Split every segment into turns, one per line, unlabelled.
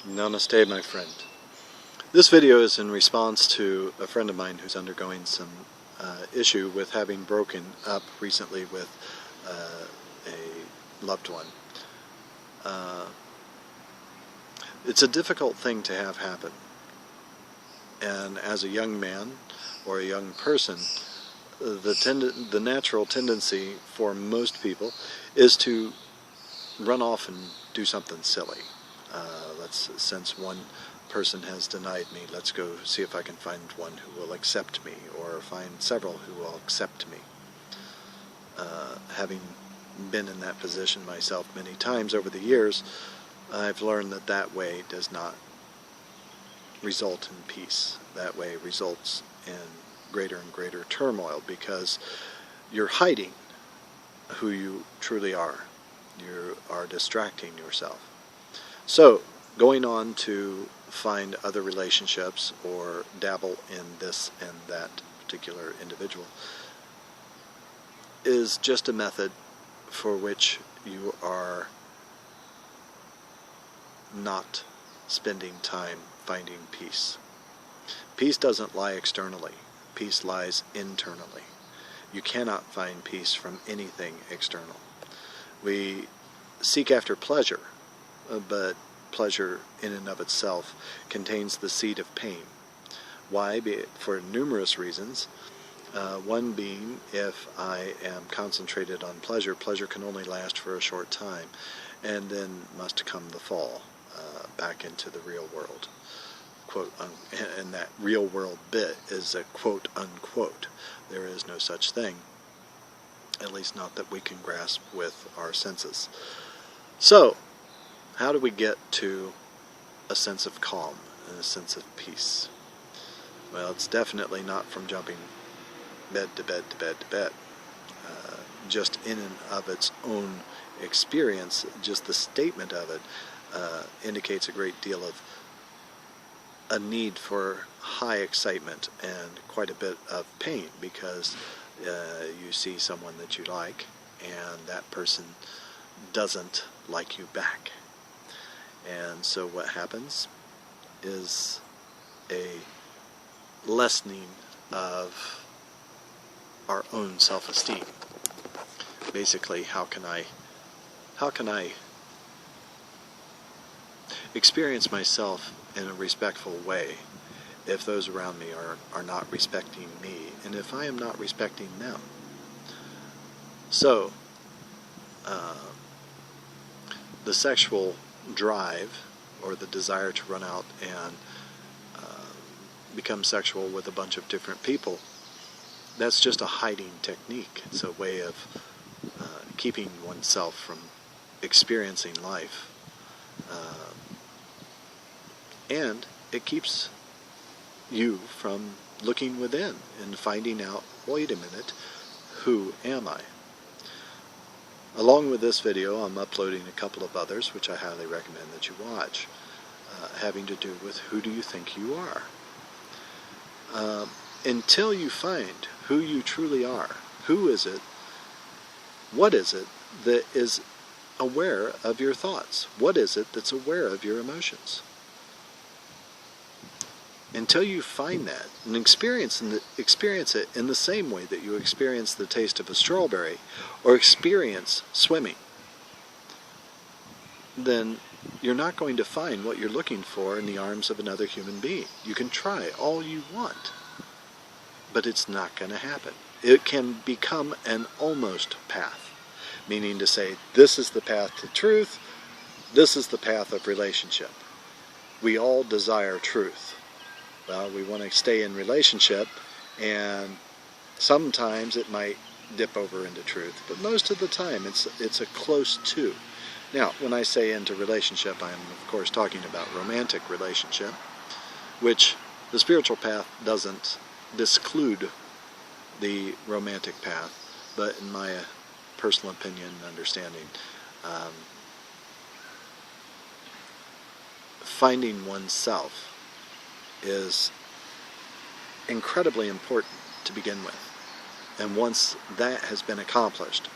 Namaste, my friend. This video is in response to a friend of mine who's undergoing some issue with having broken up recently with a loved one. It's a difficult thing to have happen, and as a young man or a young person, the natural tendency for most people is to run off and do something silly. Since one person has denied me, let's go see if I can find one who will accept me, or find several who will accept me. Having been in that position myself many times over the years, I've learned that that way does not result in peace. That way results in greater and greater turmoil, because you're hiding who you truly are. You are distracting yourself. So, going on to find other relationships or dabble in this and that particular individual is just a method for which you are not spending time finding peace. Peace doesn't lie externally. Peace lies internally. You cannot find peace from anything external. We seek after pleasure, but pleasure in and of itself contains the seed of pain. Why? For numerous reasons. One being, if I am concentrated on pleasure, pleasure can only last for a short time, and then must come the fall back into the real world. And that real world bit is a quote unquote. There is no such thing, at least not that we can grasp with our senses. So, how do we get to a sense of calm and a sense of peace? Well, it's definitely not from jumping bed to bed to bed to bed. Just in and of its own experience, just the statement of it indicates a great deal of a need for high excitement and quite a bit of pain, because you see someone that you like and that person doesn't like you back. And so what happens is a lessening of our own self-esteem. Basically, how can I experience myself in a respectful way if those around me are not respecting me, and if I am not respecting them? So, the sexual drive, or the desire to run out and become sexual with a bunch of different people, that's just a hiding technique. It's a way of keeping oneself from experiencing life. And it keeps you from looking within and finding out, wait a minute, who am I? Along with this video, I'm uploading a couple of others, which I highly recommend that you watch, having to do with who do you think you are? Until you find who you truly are, who is it, what is it that is aware of your thoughts? What is it that's aware of your emotions? Until you find that and experience it in the same way that you experience the taste of a strawberry or experience swimming, then you're not going to find what you're looking for in the arms of another human being. You can try all you want, but it's not going to happen. It can become an almost path, meaning to say, this is the path to truth, this is the path of relationship. We all desire truth. Well, we want to stay in relationship, and sometimes it might dip over into truth, but most of the time it's a close to. Now, when I say into relationship, I'm of course talking about romantic relationship, which the spiritual path doesn't disclude the romantic path, but in my personal opinion and understanding, finding oneself is incredibly important to begin with. And once that has been accomplished,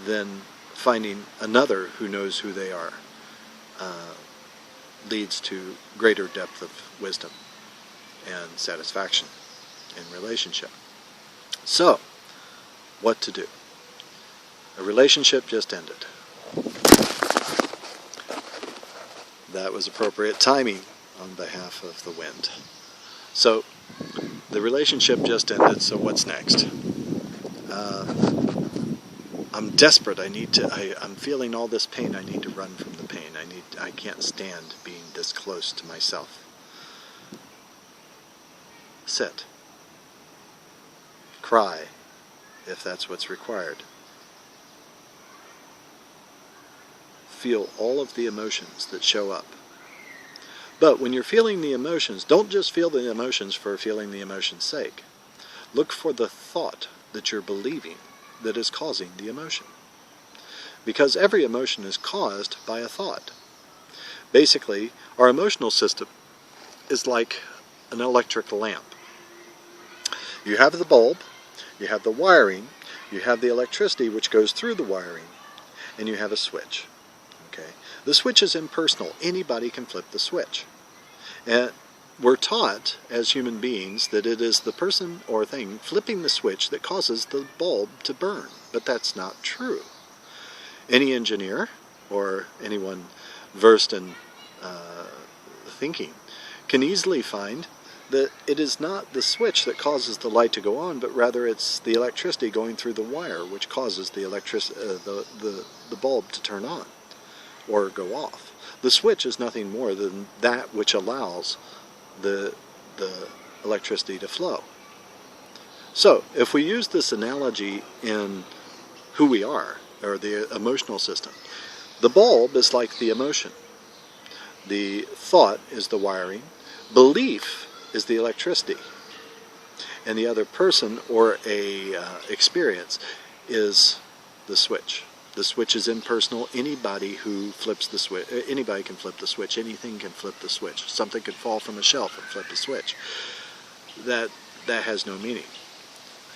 then finding another who knows who they are leads to greater depth of wisdom and satisfaction in relationship. So, what to do? A relationship just ended. That was appropriate timing on behalf of the wind. So, the relationship just ended, so what's next? I'm desperate. I'm feeling all this pain. I need to run from the pain. I can't stand being this close to myself. Sit. Cry, if that's what's required. Feel all of the emotions that show up. But when you're feeling the emotions, don't just feel the emotions for feeling the emotion's sake. Look for the thought that you're believing that is causing the emotion. Because every emotion is caused by a thought. Basically, our emotional system is like an electric lamp. You have the bulb, you have the wiring, you have the electricity which goes through the wiring, and you have a switch. Okay? The switch is impersonal. Anybody can flip the switch. And we're taught as human beings that it is the person or thing flipping the switch that causes the bulb to burn. But that's not true. Any engineer or anyone versed in thinking can easily find that it is not the switch that causes the light to go on, but rather it's the electricity going through the wire which causes the bulb to turn on or go off. The switch is nothing more than that which allows the electricity to flow. So, if we use this analogy in who we are, or the emotional system, the bulb is like the emotion. The thought is the wiring. Belief is the electricity. And the other person or a experience is the switch. The switch is impersonal. Anybody who flips the switch, anybody can flip the switch. Anything can flip the switch. Something could fall from a shelf and flip the switch. That has no meaning.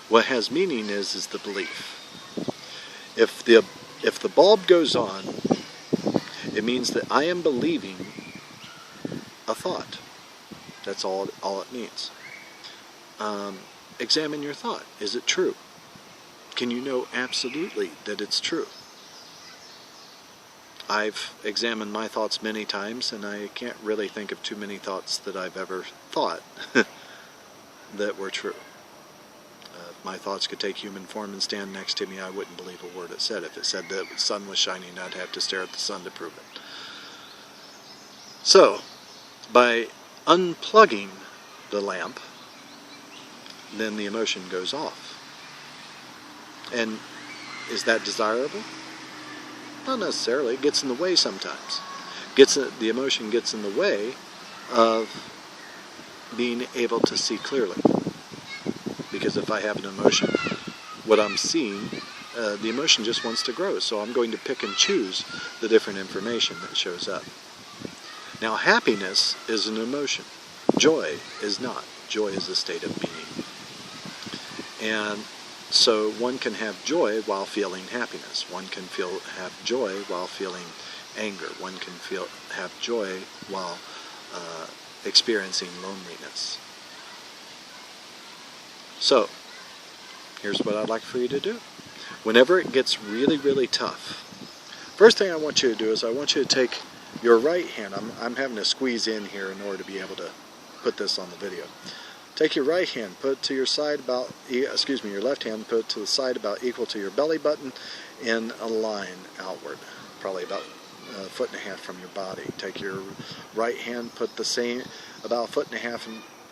What has meaning is the belief. If the bulb goes on, it means that I am believing a thought. That's all it means. Examine your thought. Is it true? Can you know absolutely that it's true? I've examined my thoughts many times, and I can't really think of too many thoughts that I've ever thought that were true. If my thoughts could take human form and stand next to me, I wouldn't believe a word it said. If it said that the sun was shining, I'd have to stare at the sun to prove it. So, by unplugging the lamp, then the emotion goes off. And is that desirable? Not necessarily. It gets in the way sometimes. The emotion gets in the way of being able to see clearly. Because if I have an emotion, what I'm seeing, the emotion just wants to grow. So I'm going to pick and choose the different information that shows up. Now, happiness is an emotion. Joy is not. Joy is a state of being. And so one can have joy while feeling happiness. One can have joy while feeling anger. One can have joy while experiencing loneliness. So, here's what I'd like for you to do. Whenever it gets really, really tough, first thing I want you to do is I want you to take your right hand. I'm having to squeeze in here in order to be able to put this on the video. Take your right hand, put it to your side your left hand, put it to the side about equal to your belly button in a line outward, probably about a foot and a half from your body. Take your right hand, put the same, about a foot and a half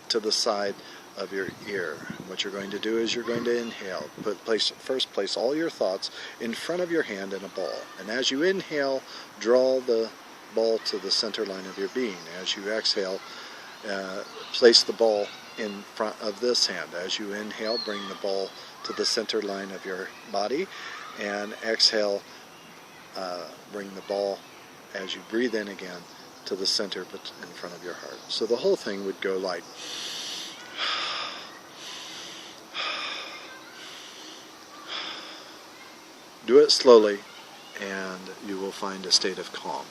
to the side of your ear. What you're going to do is you're going to inhale. First place all your thoughts in front of your hand in a ball. And as you inhale, draw the ball to the center line of your being. As you exhale, place the ball in front of this hand. As you inhale, bring the ball to the center line of your body, and exhale, bring the ball, as you breathe in again, to the center in front of your heart. So the whole thing would go like, do it slowly, and you will find a state of calm.